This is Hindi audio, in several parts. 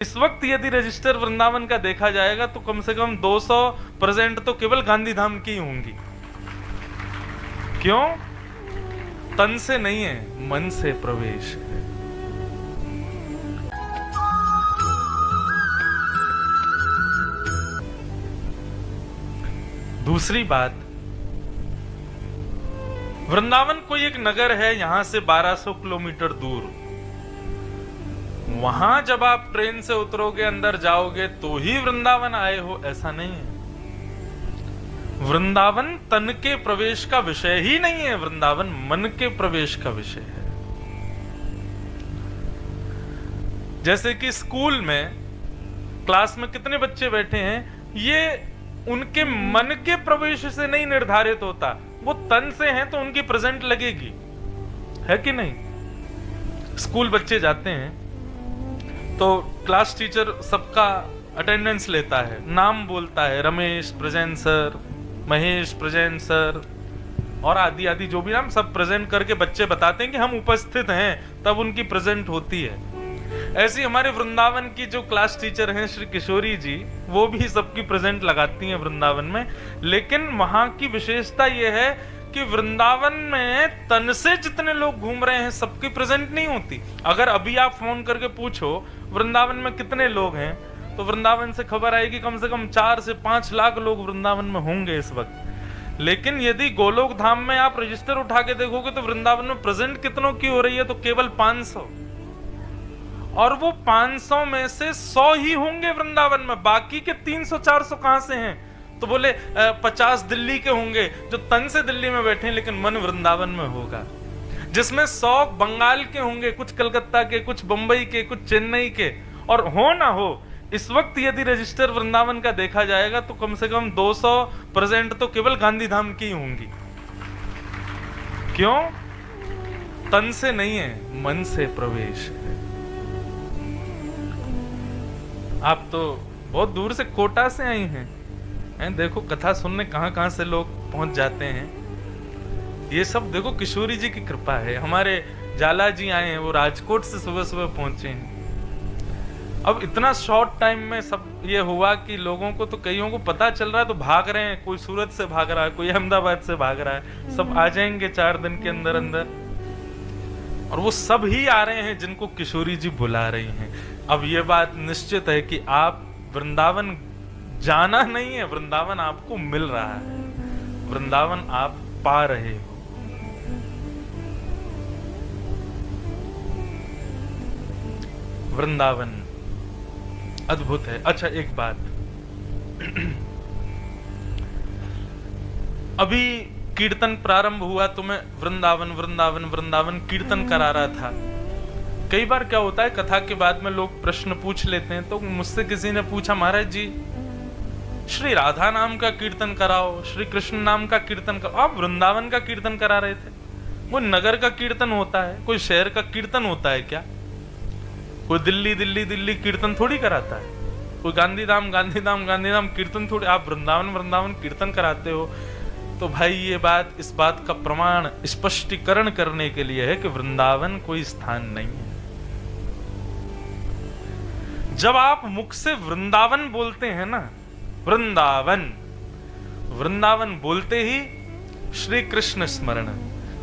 इस वक्त यदि रजिस्टर वृंदावन का देखा जाएगा तो कम से कम 200% तो केवल गांधीधाम की होंगी। क्यों? तन से नहीं है, मन से प्रवेश है। दूसरी बात, वृंदावन कोई एक नगर है यहां से 1200 किलोमीटर दूर। वहां जब आप ट्रेन से उतरोगे, अंदर जाओगे तो ही वृंदावन आए हो, ऐसा नहीं है। वृंदावन तन के प्रवेश का विषय ही नहीं है, वृंदावन मन के प्रवेश का विषय है। जैसे कि स्कूल में क्लास में कितने बच्चे बैठे हैं, ये उनके मन के प्रवेश से नहीं निर्धारित होता, वो तन से हैं तो उनकी प्रेजेंट लगेगी, है कि नहीं? स्कूल बच्चे जाते हैं तो क्लास टीचर सबका अटेंडेंस लेता है, नाम बोलता है, Ramesh present sir, Mahesh present sir, और आदि आदि जो भी नाम सब प्रेजेंट करके बच्चे बताते हैं कि हम उपस्थित हैं, तब उनकी प्रेजेंट होती है। ऐसी हमारे वृंदावन की जो क्लास टीचर हैं श्री किशोरी जी, वो भी सबकी प्रेजेंट लगाती हैं वृंदावन में। लेकिन वहां की विशेषता यह है कि वृंदावन में तन से जितने लोग घूम रहे हैं सबकी प्रेजेंट नहीं होती। अगर अभी आप फोन करके पूछो वृंदावन में कितने लोग हैं, तो वृंदावन से खबर आएगी कम से कम 4 से 5 लाख लोग वृंदावन में होंगे इस वक्त। लेकिन यदि गोलोक धाम में आप रजिस्टर उठा के देखोगे तो वृंदावन में प्रेजेंट कितनों की हो रही है, तो केवल 500, और वो 500 में से 100 ही होंगे वृंदावन में, बाकी के 300-400 कहां से हैं? तो बोले 50 दिल्ली के होंगे जो तन से दिल्ली में बैठे हैं लेकिन मन वृंदावन में होगा, जिसमें 100 बंगाल के होंगे, कुछ कलकत्ता के, कुछ बंबई के, कुछ चेन्नई के। और हो ना हो, इस वक्त यदि रजिस्टर वृंदावन का देखा जाएगा तो कम से कम 200% तो केवल गांधीधाम की होंगी। क्यों? तन से नहीं है, मन से प्रवेश है। आप तो बहुत दूर से कोटा से आई हैं, देखो कथा सुनने कहां कहां से लोग पहुंच जाते हैं। ये सब देखो किशोरी जी की कृपा है। हमारे जाला जी आए हैं, वो राजकोट से सुबह सुबह पहुंचे हैं। अब इतना शॉर्ट टाइम में सब ये हुआ कि लोगों को तो कईयों को पता चल रहा है तो भाग रहे हैं, कोई सूरत से भाग रहा है, कोई अहमदाबाद से भाग रहा है, सब आ जाएंगे 4 दिन के अंदर अंदर। और वो सब ही आ रहे हैं जिनको किशोरी जी बुला रही हैं। अब ये बात निश्चित है कि आप वृंदावन जाना नहीं है, वृंदावन आपको मिल रहा है, वृंदावन आप पा रहे हो। वृंदावन अद्भुत है। अच्छा एक बात, अभी कीर्तन प्रारंभ हुआ तो मैं वृंदावन वृंदावन वृंदावन कीर्तन करा रहा था। कई बार क्या होता है, कथा के बाद में लोग प्रश्न पूछ लेते हैं। तो मुझसे किसी ने पूछा, महाराज जी श्री राधा नाम का कीर्तन कराओ, श्री कृष्ण नाम का कीर्तन कराओ। आप वृंदावन का कीर्तन करा रहे थे। वो नगर का कीर्तन होता है, कोई शहर का कीर्तन होता है क्या? कोई दिल्ली दिल्ली दिल्ली कीर्तन थोड़ी कराता है, कोई गांधीधाम गांधीधाम गांधीधाम कीर्तन थोड़ी। आप वृंदावन वृंदावन कीर्तन कराते हो। तो भाई ये बात, इस बात का प्रमाण स्पष्टीकरण करने के लिए है कि वृंदावन कोई स्थान नहीं है। जब आप मुख से वृंदावन बोलते हैं ना, वृंदावन वृंदावन बोलते ही श्री कृष्ण स्मरण,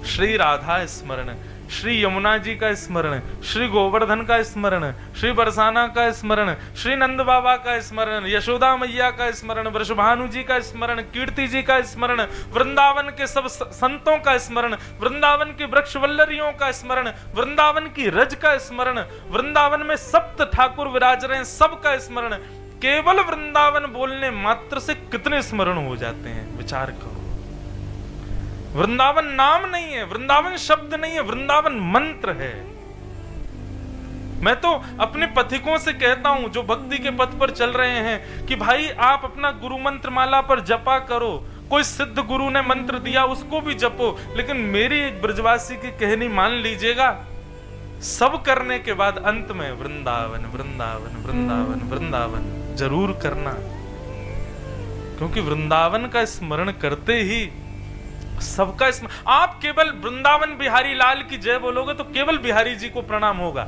श्री राधा स्मरण, श्री यमुना जी का स्मरण, श्री गोवर्धन का स्मरण, श्री बरसाना का स्मरण, श्री नंद बाबा का स्मरण, यशोदा मैया का स्मरण, वृषभानु जी का स्मरण, कीर्ति जी का स्मरण, वृंदावन के सब संतों का स्मरण, वृंदावन की वृक्षवल्लरियों का स्मरण, वृंदावन की रज का स्मरण, वृंदावन में सप्त ठाकुर विराज रहे हैं, सबका स्मरण। केवल वृंदावन बोलने मात्र से कितने स्मरण हो जाते हैं, विचार करो। वृंदावन नाम नहीं है, वृंदावन शब्द नहीं है, वृंदावन मंत्र है। मैं तो अपने पथिकों से कहता हूं जो भक्ति के पथ पर चल रहे हैं कि भाई आप अपना गुरु मंत्र माला पर जपा करो। कोई सिद्ध गुरु ने मंत्र दिया उसको भी जपो, लेकिन मेरी एक ब्रजवासी की कहनी मान लीजिएगा, सब करने के बाद अंत में वृंदावन वृंदावन वृंदावन वृंदावन जरूर करना, क्योंकि वृंदावन का स्मरण करते ही सबका स्मरण। आप केवल वृंदावन बिहारी लाल की जय बोलोगे तो केवल बिहारी जी को प्रणाम होगा।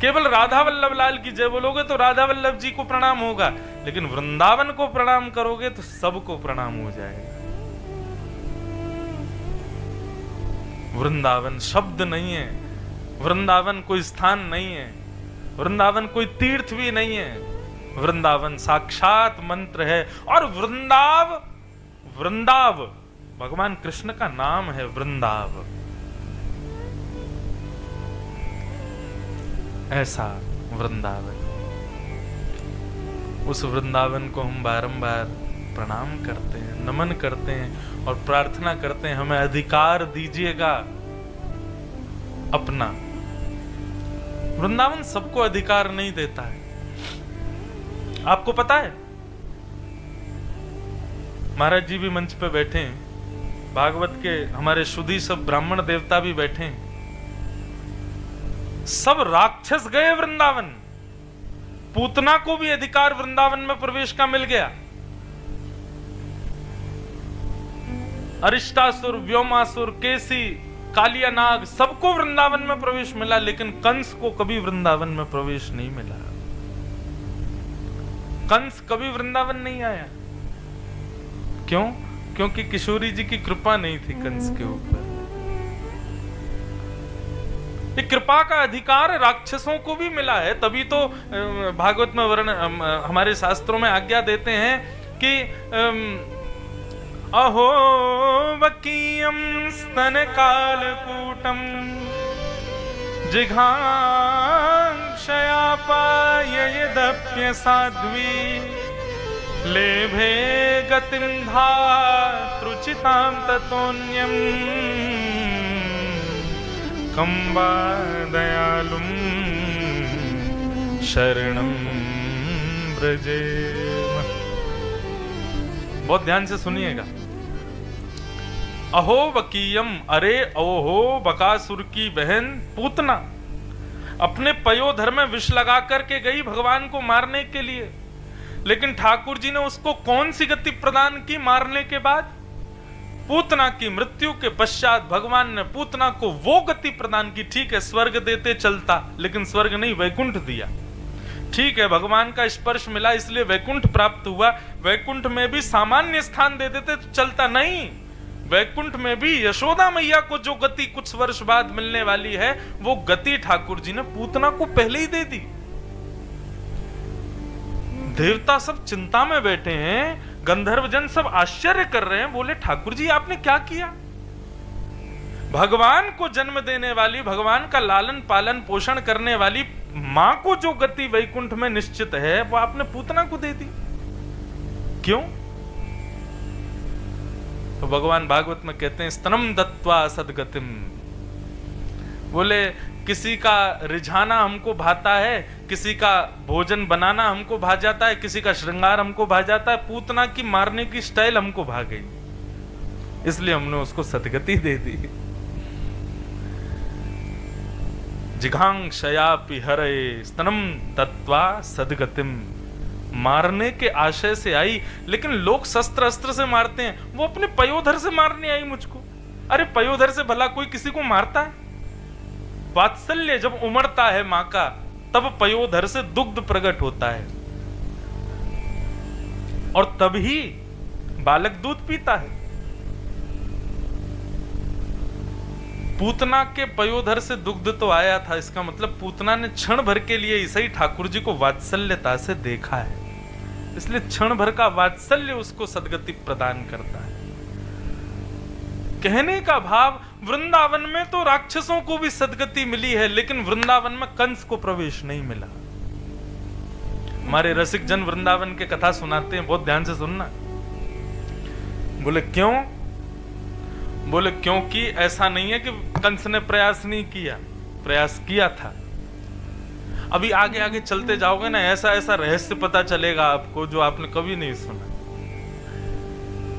केवल राधा वल्लभ लाल की जय बोलोगे तो राधा वल्लभ जी को प्रणाम होगा, लेकिन वृंदावन को प्रणाम करोगे तो सबको प्रणाम हो जाएगा। वृंदावन शब्द नहीं है, वृंदावन कोई स्थान नहीं है, वृंदावन कोई तीर्थ भी नहीं है, वृंदावन साक्षात मंत्र है। और वृंदाव भगवान कृष्ण का नाम है, वृंदाव। ऐसा वृंदावन, उस वृंदावन को हम बारंबार प्रणाम करते हैं, नमन करते हैं और प्रार्थना करते हैं हमें अधिकार दीजिएगा अपना। वृंदावन सबको अधिकार नहीं देता है। आपको पता है, महाराज जी भी मंच पे बैठे हैं, भागवत के हमारे शुद्धि सब ब्राह्मण देवता भी बैठे हैं, सब राक्षस गए वृंदावन, पूतना को भी अधिकार वृंदावन में प्रवेश का मिल गया। अरिष्टासुर, व्योमासुर, केसी, कालिया नाग, सबको वृंदावन में प्रवेश मिला, लेकिन कंस को कभी वृंदावन में प्रवेश नहीं मिला। कंस कभी वृंदावन नहीं आया। क्यों? क्योंकि किशोरी जी की कृपा नहीं थी कंस के ऊपर। ये कृपा का अधिकार राक्षसों को भी मिला है, तभी तो भागवत में वर्ण हमारे शास्त्रों में आज्ञा देते हैं कि अहो वकीयम स्तन कालकूटम जिघांक्षयापाययदप्य साध्वी लेभे गतिं धातृचितां ततोऽन्यं कंबा दयालुं शरणं ब्रजेम। बहुत ध्यान से सुनिएगा। अहो वकीयम, अरे ओहो बकासुर की बहन पूतना अपने पयोधर में विष लगा करके गई भगवान को मारने के लिए, लेकिन ठाकुर जी ने उसको कौन सी गति प्रदान की मारने के बाद? पूतना की मृत्यु के पश्चात भगवान ने पूतना को वो गति प्रदान की। ठीक है, स्वर्ग देते चलता, लेकिन स्वर्ग नहीं, वैकुंठ दिया। ठीक है, भगवान का स्पर्श मिला इसलिए वैकुंठ प्राप्त हुआ। वैकुंठ में भी सामान्य स्थान दे देते तो चलता, नहीं। वैकुंठ में भी यशोदा मैया को जो गति कुछ वर्ष बाद मिलने वाली है, वो गति ठाकुर जी ने पूतना को पहले ही दे दी। देवता सब चिंता में बैठे हैं, गंधर्व जन सब आश्चर्य कर रहे हैं, बोले ठाकुर जी आपने क्या किया? भगवान को जन्म देने वाली, भगवान का लालन पालन पोषण करने वाली मां को जो गति वैकुंठ में निश्चित है, वो आपने पूतना को दे दी। क्यों? तो भगवान भागवत में कहते हैं स्तनम दत्वा सदगतिम। बोले किसी का रिझाना हमको भाता है, किसी का भोजन बनाना हमको भा जाता है, किसी का श्रृंगार हमको भा जाता है, पूतना की मारने की स्टाइल हमको भा गई, इसलिए हमने उसको सदगति दे दी। जिघांक्षयापि हरे स्तनम दत्वा सदगतिम। मारने के आशय से आई, लेकिन लोग शस्त्र अस्त्र से मारते हैं, वो अपने पयोधर से मारने आई मुझको। अरे पयोधर से भला कोई किसी को मारता है? वात्सल्य जब उमड़ता है मां का, तब पयोधर से दुग्ध प्रकट होता है और तभी बालक दूध पीता है। पूतना के पयोधर से दुग्ध तो आया था, इसका मतलब पूतना ने क्षण भर के लिए इसे ही ठाकुर जी को वात्सल्यता से देखा है, इसलिए क्षण भर का वात्सल्य उसको सदगति प्रदान करता है। कहने का भाव, वृंदावन में तो राक्षसों को भी सदगति मिली है, लेकिन वृंदावन में कंस को प्रवेश नहीं मिला। हमारे रसिक जन वृंदावन के कथा सुनाते हैं, बहुत ध्यान से सुनना। बोले क्यों? बोले क्योंकि ऐसा नहीं है कि कंस ने प्रयास नहीं किया, प्रयास किया था। अभी आगे आगे चलते जाओगे ना, ऐसा ऐसा रहस्य पता चलेगा आपको जो आपने कभी नहीं सुना।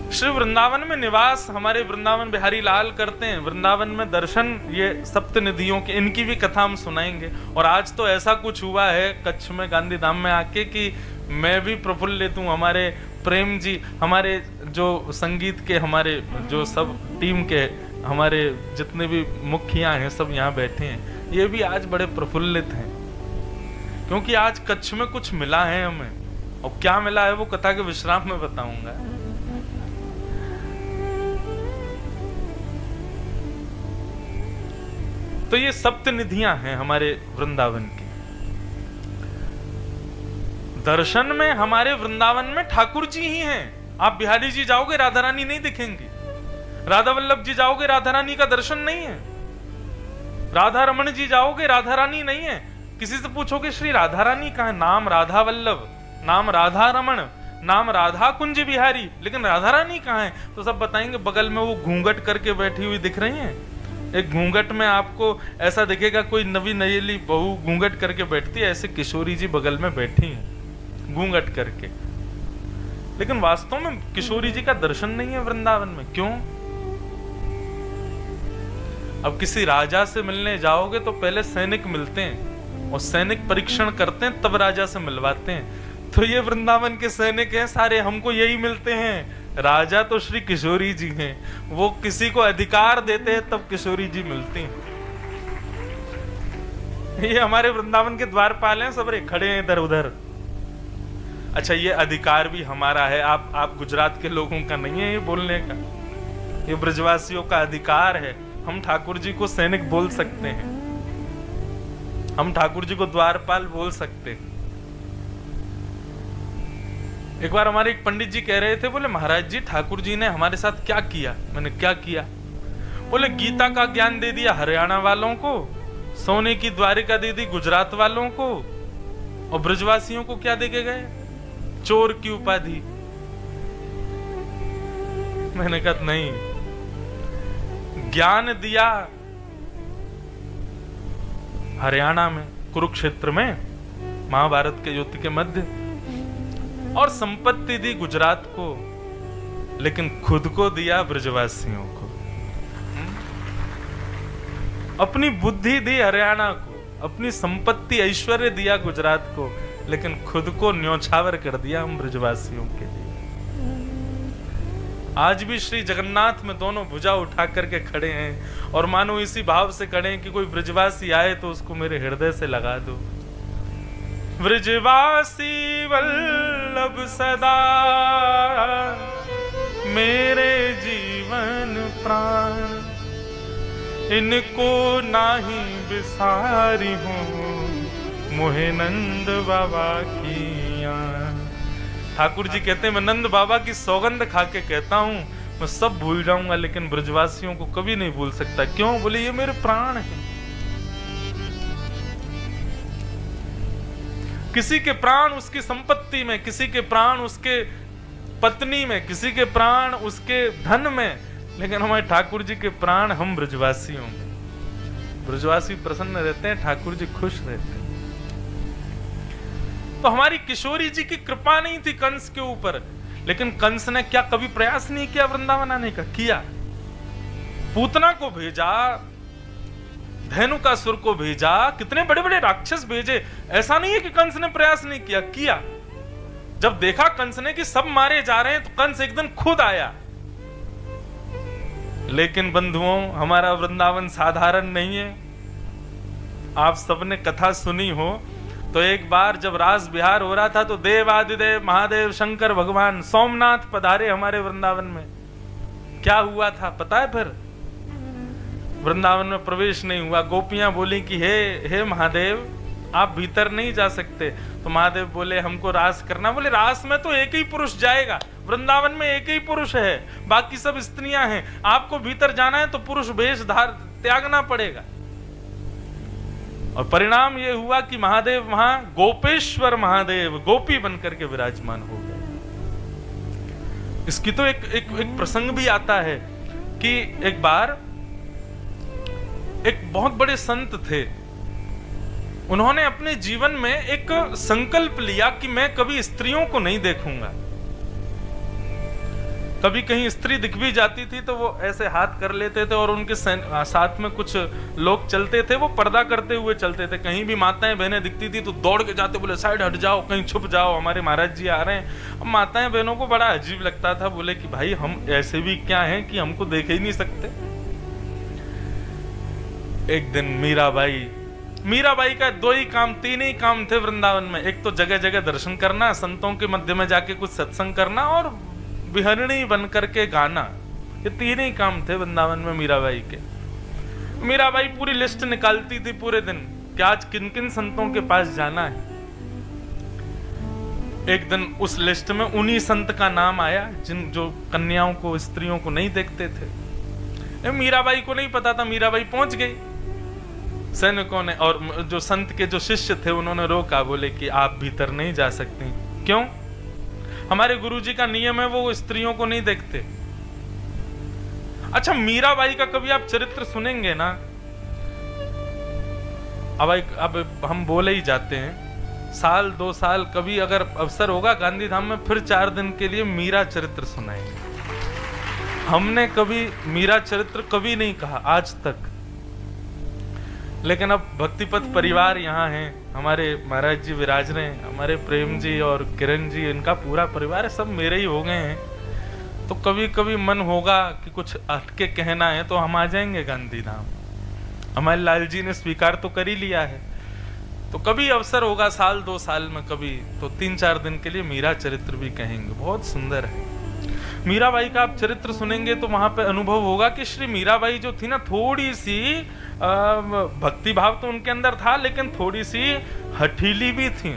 श्री वृंदावन में निवास हमारे वृंदावन बिहारी लाल करते हैं, वृंदावन में दर्शन ये सप्त निधियों के, इनकी भी कथा हम सुनाएंगे। और आज तो ऐसा कुछ हुआ है कच्छ में गांधी धाम में आके कि मैं भी प्रफुल्लित हूँ। हमारे प्रेम जी, हमारे जो संगीत के, हमारे जो सब टीम के, हमारे जितने भी मुखिया हैं सब यहाँ बैठे हैं, ये भी आज बड़े प्रफुल्लित हैं। क्योंकि आज कच्छ में कुछ मिला है हमें, और क्या मिला है वो कथा के विश्राम में बताऊंगा। तो ये सप्त निधियां हैं हमारे वृंदावन की। दर्शन में हमारे वृंदावन में ठाकुर जी ही हैं। आप बिहारी जी जाओगे राधा रानी नहीं दिखेंगी, राधा वल्लभ जी जाओगे राधा रानी का दर्शन नहीं है, राधा रमन जी जाओगे राधा रानी नहीं है। किसी से पूछोगे श्री राधा रानी कहाँ है, नाम राधा वल्लभ, नाम राधा रमन, नाम राधा कुंज बिहारी, लेकिन राधा रानी कहाँ है? तो सब बताएंगे बगल में वो घूंघट करके बैठी हुई दिख रही हैं। एक घूंघट में आपको ऐसा दिखेगा कोई नवी नयेली बहू घूंघट करके बैठती है, ऐसे किशोरी जी बगल में बैठी हैं घूंघट करके, लेकिन वास्तव में किशोरी जी का दर्शन नहीं है वृंदावन में। क्यों? अब किसी राजा से मिलने जाओगे तो पहले सैनिक मिलते हैं और सैनिक परीक्षण करते हैं, तब राजा से मिलवाते हैं। तो ये वृंदावन के सैनिक हैं सारे, हमको यही मिलते हैं। राजा तो श्री किशोरी जी हैं, वो किसी को अधिकार देते हैं तब किशोरी जी मिलती हैं। ये हमारे वृंदावन के द्वारपाल हैं, सब खड़े हैं इधर उधर। अच्छा, ये अधिकार भी हमारा है, आप गुजरात के लोगों का नहीं है ये बोलने का, ये ब्रजवासियों का अधिकार है। हम ठाकुर जी को सैनिक बोल सकते हैं, हम ठाकुर जी को द्वारपाल बोल सकते हैं। एक बार हमारे एक पंडित जी कह रहे थे, बोले महाराज जी ठाकुर जी ने हमारे साथ क्या किया? मैंने क्या किया? बोले गीता का ज्ञान दे दिया हरियाणा वालों को, सोने की द्वारिका दे दी गुजरात वालों को, और ब्रजवासियों को क्या दे के गए? चोर की उपाधि। मैंने कहा नहीं, ज्ञान दिया हरियाणा में, कुरुक्षेत्र में, महाभारत के युद्ध के मध्य, और संपत्ति दी गुजरात को, लेकिन खुद को दिया ब्रजवासियों को। अपनी बुद्धि दी हरियाणा को, अपनी संपत्ति ऐश्वर्य दिया गुजरात को, लेकिन खुद को न्योछावर कर दिया हम ब्रजवासियों के लिए। आज भी श्री जगन्नाथ में दोनों भुजा उठा करके खड़े हैं, और मानो इसी भाव से खड़े हैं कि कोई ब्रजवासी आए तो उसको मेरे हृदय से लगा दो। ब्रजवासी वल्लभ सदा मेरे जीवन प्राण, इनको नाही बिसारी हूँ मोहे नंद बाबा की याद। ठाकुर जी कहते हैं मैं नंद बाबा की सौगंध खा के कहता हूं, मैं सब भूल जाऊंगा लेकिन ब्रजवासियों को कभी नहीं भूल सकता। क्यों? बोले ये मेरे प्राण हैं। किसी के प्राण उसकी संपत्ति में, किसी के प्राण उसके पत्नी में, किसी के प्राण उसके धन में, लेकिन हमारे ठाकुर जी के प्राण हम ब्रजवासियों में। ब्रजवासी प्रसन्न रहते हैं, ठाकुर जी खुश रहते हैं। तो हमारी किशोरी जी की कृपा नहीं थी कंस के ऊपर, लेकिन कंस ने क्या कभी प्रयास नहीं किया वृंदावन आने का? किया। पूतना को भेजा, धेनुकासुर को भेजा, कितने बड़े बड़े राक्षस भेजे। ऐसा नहीं है कि कंस ने प्रयास नहीं किया, किया। जब देखा कंस ने कि सब मारे जा रहे हैं तो कंस एक दिन खुद आया। लेकिन बंधुओं, हमारा वृंदावन साधारण नहीं है। आप सबने कथा सुनी हो तो एक बार जब रास बिहार हो रहा था तो देवादिदेव महादेव शंकर भगवान सोमनाथ पधारे हमारे वृंदावन में। क्या हुआ था पता है? फिर वृंदावन में प्रवेश नहीं हुआ। गोपियां बोली कि हे महादेव, आप भीतर नहीं जा सकते। तो महादेव बोले हमको रास करना। बोले रास में तो एक ही पुरुष जाएगा, वृंदावन में एक ही पुरुष है, बाकी सब स्त्रियां हैं। आपको भीतर जाना है तो पुरुष वेश त्यागना पड़ेगा। और परिणाम यह हुआ कि महादेव वहां गोपेश्वर महादेव गोपी बनकर के विराजमान हो गए। इसकी तो एक प्रसंग भी आता है कि एक बार एक बहुत बड़े संत थे, उन्होंने अपने जीवन में एक संकल्प लिया कि मैं कभी स्त्रियों को नहीं देखूंगा। कभी कहीं स्त्री दिख भी जाती थी तो वो ऐसे हाथ कर लेते थे, और उनके साथ में कुछ लोग चलते थे, वो पर्दा करते हुए चलते थे। कहीं भी माताएं बहनें दिखती थी तो दौड़ के जाते, बोले साइड हट जाओ, कहीं छुप जाओ, हमारे महाराज जी आ रहे हैं। अब माताएं बहनों को बड़ा अजीब लगता था, बोले कि भाई हम ऐसे भी क्या हैं कि हमको देख ही नहीं सकते। एक दिन मीराबाई मीराबाई का दो ही काम, तीन ही काम थे वृंदावन में। एक तो जगह जगह दर्शन करना, संतों के मध्य में जाके कुछ सत्संग करना और विहरणी बन करके गाना। ये तीन ही काम थे वृंदावन में मीराबाई के। मीराबाई पूरी लिस्ट निकालती थी पूरे दिन कि आज किन किन संतों के पास जाना है। एक दिन उस लिस्ट में उन्हीं संत का नाम आया जो कन्याओं को, स्त्रियों को नहीं देखते थे। मीराबाई को नहीं पता था, मीराबाई पहुंच गई। सैनिकों ने और जो संत के जो शिष्य थे उन्होंने रोका, बोले कि आप भीतर नहीं जा सकते। क्यों? हमारे गुरुजी का नियम है, वो स्त्रियों को नहीं देखते। अच्छा, मीराबाई का कभी आप चरित्र सुनेंगे ना, अब हम बोले ही जाते हैं, साल 2 साल कभी अगर अवसर होगा गांधीधाम में, फिर 4 दिन के लिए मीरा चरित्र सुनाएंगे। हमने कभी मीरा चरित्र कभी नहीं कहा आज तक, लेकिन अब भक्तिपथ परिवार यहाँ है, हमारे महाराज जी विराज रहे हैं, हमारे प्रेम जी और किरण जी, इनका पूरा परिवार सब मेरे ही हो गए हैं। तो कभी कभी मन होगा कि कुछ हटके कहना है तो हम आ जाएंगे गांधीधाम। हमारे लाल जी ने स्वीकार तो कर ही लिया है, तो कभी अवसर होगा साल 2 साल में कभी, तो 3-4 दिन के लिए मीरा चरित्र भी कहेंगे। बहुत सुंदर है। मीराबाई का आप चरित्र सुनेंगे तो वहां पे अनुभव होगा कि श्री मीराबाई जो थी ना, थोड़ी सी भक्ति भाव तो उनके अंदर था, लेकिन थोड़ी सी हठीली भी थी।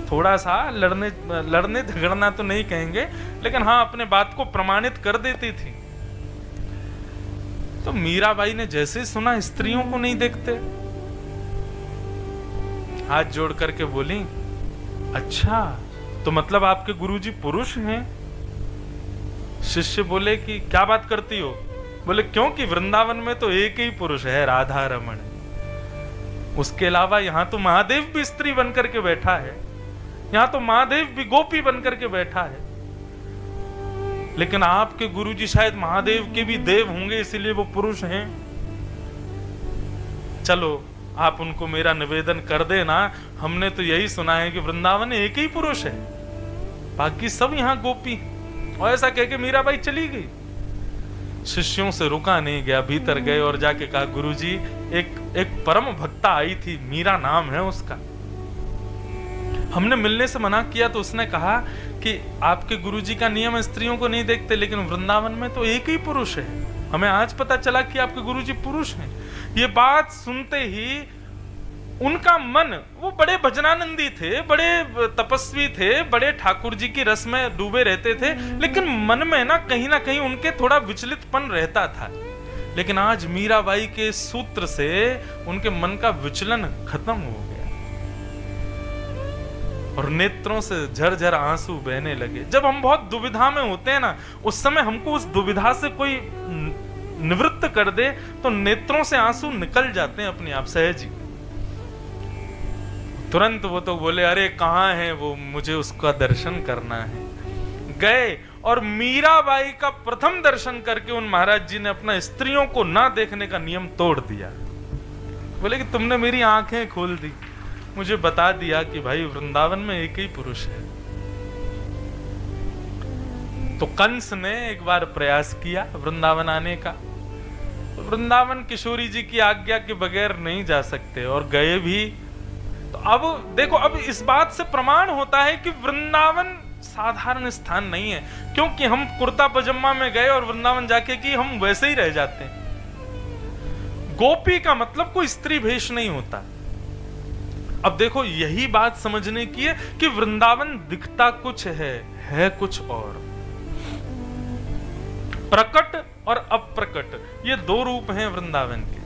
थोड़ा सा लड़ने झगड़ना तो नहीं कहेंगे, लेकिन हाँ अपने बात को प्रमाणित कर देती थी। तो मीराबाई ने जैसे सुना स्त्रियों को नहीं देखते, हाथ जोड़ करके बोली, अच्छा तो मतलब आपके गुरुजी पुरुष हैं? शिष्य बोले कि क्या बात करती हो? बोले क्योंकि वृंदावन में तो एक ही पुरुष है, राधा रमण। उसके अलावा यहाँ तो महादेव भी स्त्री बनकर के बैठा है, यहाँ तो महादेव भी गोपी बनकर के बैठा है। लेकिन आपके गुरुजी शायद महादेव के भी देव होंगे, इसीलिए वो पुरुष हैं। चलो आप उनको मेरा निवेदन कर देना, हमने तो यही सुना है कि वृंदावन एक ही पुरुष है, बाकी सब यहाँ गोपी। और ऐसा कह के मीराबाई चली गई। शिष्यों से रुका नहीं गया, भीतर गए और जाके कहा, गुरुजी एक परम भक्ता आई थी, मीरा नाम है उसका, हमने मिलने से मना किया तो उसने कहा कि आपके गुरुजी का नियम स्त्रियों को नहीं देखते, लेकिन वृंदावन में तो एक ही पुरुष है, हमें आज पता चला कि आपके गुरुजी पुरुष हैं। ये बात सुनते ही उनका मन, वो बड़े भजनानंदी थे, बड़े तपस्वी थे, बड़े ठाकुर जी की रस में डूबे रहते थे, लेकिन मन में ना कहीं उनके थोड़ा विचलितपन रहता था। लेकिन आज मीराबाई के सूत्र से उनके मन का विचलन खत्म हो गया और नेत्रों से झरझर आंसू बहने लगे। जब हम बहुत दुविधा में होते हैं ना, उस समय हमको उस दुविधा से कोई निवृत्त कर दे तो नेत्रों से आंसू निकल जाते हैं अपने आप सहज ही। तुरंत वो तो बोले, अरे कहाँ है वो, मुझे उसका दर्शन करना है। गए और मीराबाई का प्रथम दर्शन करके उन महाराज जी ने अपना स्त्रियों को ना देखने का नियम तोड़ दिया। बोले कि तुमने मेरी आंखें खोल दी, मुझे बता दिया कि भाई वृंदावन में एक ही पुरुष है। तो कंस ने एक बार प्रयास किया वृंदावन आने का, तो वृंदावन किशोरी जी की आज्ञा के बगैर नहीं जा सकते और गए भी। तो अब देखो, अब इस बात से प्रमाण होता है कि वृंदावन साधारण स्थान नहीं है, क्योंकि हम कुर्ता पजामा में गए और वृंदावन जाके कि हम वैसे ही रह जाते हैं। गोपी का मतलब कोई स्त्री भेष नहीं होता। अब देखो, यही बात समझने की है कि वृंदावन दिखता कुछ है कुछ और। प्रकट और अप्रकट, ये 2 रूप हैं वृंदावन के।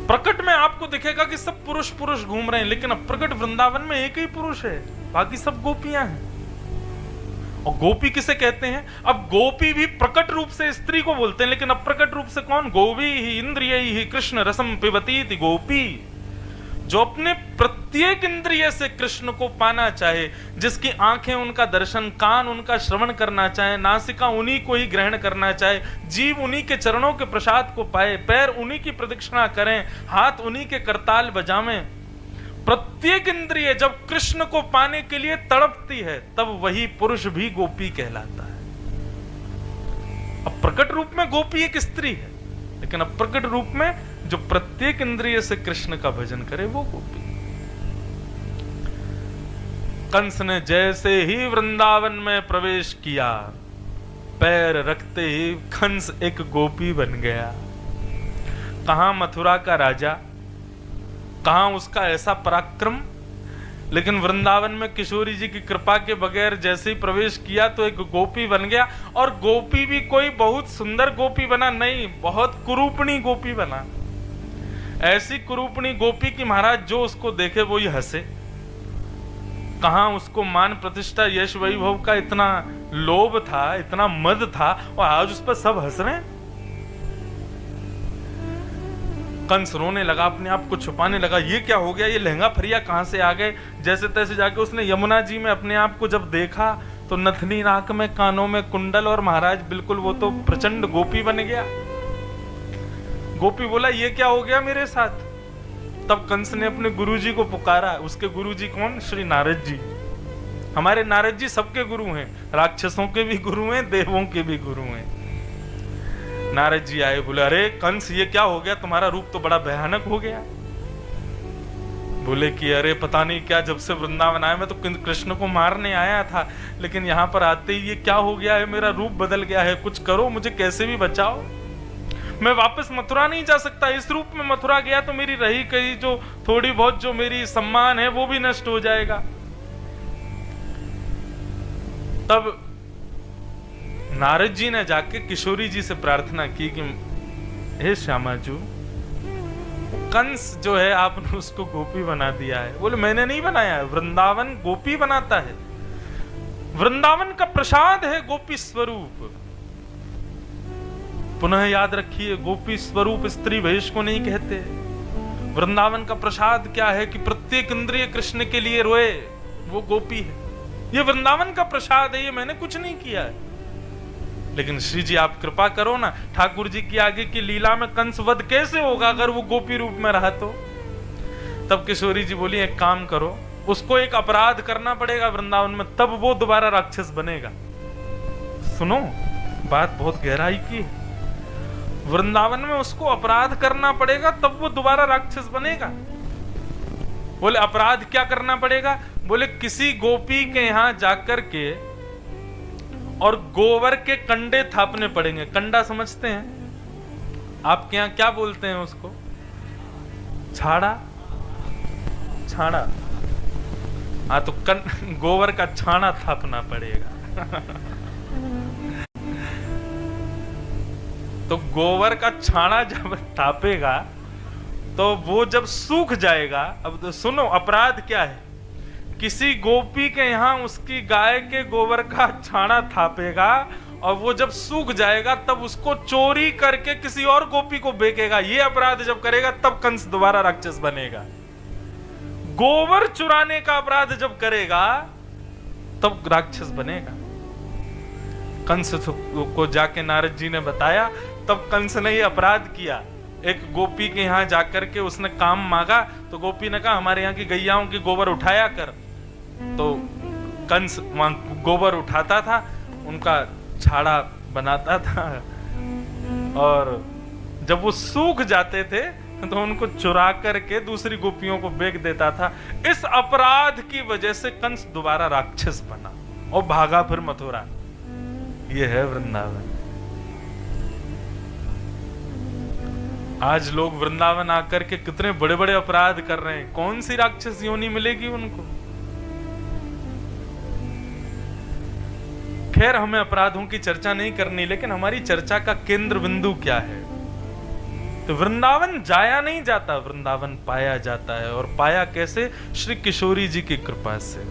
प्रकट में आपको दिखेगा कि सब पुरुष पुरुष घूम रहे हैं, लेकिन अप्रकट वृंदावन में एक ही पुरुष है, बाकी सब गोपियां हैं। और गोपी किसे कहते हैं? अब गोपी भी प्रकट रूप से स्त्री को बोलते हैं, लेकिन अप्रकट रूप से कौन? गोवी ही इंद्रिय ही कृष्ण रसम पिबती थी गोपी, जो अपने प्रत्येक इंद्रिय से कृष्ण को पाना चाहे, जिसकी आंखें उनका दर्शन, कान उनका श्रवण करना चाहे, नासिका उन्हीं को ही ग्रहण करना चाहे, जीव उन्हीं के चरणों के प्रसाद को पाए, पैर उन्हीं की प्रदक्षिणा करें, हाथ उन्हीं के करताल बजावें। प्रत्येक इंद्रिय जब कृष्ण को पाने के लिए तड़पती है, तब वही पुरुष भी गोपी कहलाता है। अब प्रकट रूप में गोपी एक स्त्री है, लेकिन अप्रकट रूप में जो प्रत्येक इंद्रिय से कृष्ण का भजन करे वो गोपी। कंस ने जैसे ही वृंदावन में प्रवेश किया, पैर रखते ही कंस एक गोपी बन गया। कहां मथुरा का राजा, कहां उसका ऐसा पराक्रम, लेकिन वृंदावन में किशोरी जी की कृपा के बगैर जैसे ही प्रवेश किया तो एक गोपी बन गया। और गोपी भी कोई बहुत सुंदर गोपी बना नहीं, बहुत कुरूपणी गोपी बना। ऐसी कुरूपणी गोपी की महाराज जो उसको देखे वो ही हंसे। कहां उसको मान प्रतिष्ठा यश वैभव का इतना लोभ था, इतना मद था, और आज उस पर सब हंस रहे हैं। कंस रोने लगा, अपने आप को छुपाने लगा, ये क्या हो गया, ये लहंगा फरिया कहां से आ गए। जैसे तैसे जाके उसने यमुना जी में अपने आप को जब देखा तो नथनी नाक में, कानों में कुंडल, और महाराज बिल्कुल वो तो प्रचंड गोपी बन गया। गोपी बोला ये क्या हो गया मेरे साथ। तब कंस ने अपने गुरुजी को पुकारा। उसके गुरुजी कौन? श्री नारद जी। हमारे नारद जी सबके गुरु हैं, राक्षसों के भी गुरु हैं, देवों के भी गुरु हैं। नारद जी आए, बोले अरे कंस ये क्या हो गया, तुम्हारा रूप तो बड़ा भयानक हो गया। बोले कि अरे पता नहीं क्या, जब से वृंदावन आया मैं तो कृष्ण को मारने आया था, लेकिन यहाँ पर आते ही ये क्या हो गया है, मेरा रूप बदल गया है, कुछ करो, मुझे कैसे भी बचाओ। मैं वापस मथुरा नहीं जा सकता, इस रूप में मथुरा गया तो मेरी रही कही जो थोड़ी बहुत जो मेरी सम्मान है वो भी नष्ट हो जाएगा। तब नारद जी ने जाके किशोरी जी से प्रार्थना की कि हे श्यामा जी, कंस जो है आपने उसको गोपी बना दिया है। बोले मैंने नहीं बनाया है, वृंदावन गोपी बनाता है। वृंदावन का प्रसाद है गोपी स्वरूप। पुनः याद रखिए, गोपी स्वरूप स्त्री वेश को नहीं कहते। वृंदावन का प्रसाद क्या है कि प्रत्येक इंद्रिय कृष्ण के लिए रोए, वो गोपी है। ये वृंदावन का प्रसाद है, ये मैंने कुछ नहीं किया है। लेकिन श्री जी आप कृपा करो ना, ठाकुर जी की आगे की लीला में कंस वध कैसे होगा अगर वो गोपी रूप में रहा तो। तब किशोरी जी बोली एक काम करो, उसको एक अपराध करना पड़ेगा वृंदावन में, तब वो दोबारा राक्षस बनेगा। सुनो, बात बहुत गहराई की है। वृंदावन में उसको अपराध करना पड़ेगा तब वो दोबारा राक्षस बनेगा। बोले अपराध क्या करना पड़ेगा? बोले किसी गोपी के यहां जाकर के और गोबर के कंडे थापने पड़ेंगे। कंडा समझते हैं? आपके यहां क्या बोलते हैं उसको? छाड़ा? छाड़ा? हाँ, तो गोबर का छाना थापना पड़ेगा। तो गोबर का छाना जब थापेगा तो वो जब सूख जाएगा। अब तो सुनो अपराध क्या है। किसी गोपी के यहां उसकी गाय के गोबर का छाना थापेगा और वो जब सूख जाएगा तब उसको चोरी करके किसी और गोपी को बेचेगा। ये अपराध जब करेगा तब कंस दोबारा राक्षस बनेगा। गोबर चुराने का अपराध जब करेगा तब राक्षस बनेगा। कंस को जाके नारद जी ने बताया, तब कंस ने ये अपराध किया। एक गोपी के यहाँ जाकर के उसने काम मांगा तो गोपी ने कहा हमारे यहाँ की गैयाओं की गोबर उठाया कर। तो कंस वहां गोबर उठाता था, उनका छाड़ा बनाता था और जब वो सूख जाते थे तो उनको चुरा करके दूसरी गोपियों को बेच देता था। इस अपराध की वजह से कंस दोबारा राक्षस बना और भागा फिर मथुरा। ये है वृंदावन। आज लोग वृंदावन आकर के कितने बड़े बड़े अपराध कर रहे हैं। कौन सी राक्षस योनि मिलेगी उनको? खैर हमें अपराधों की चर्चा नहीं करनी, लेकिन हमारी चर्चा का केंद्र बिंदु क्या है? तो वृंदावन जाया नहीं जाता, वृंदावन पाया जाता है। और पाया कैसे? श्री किशोरी जी की कृपा से।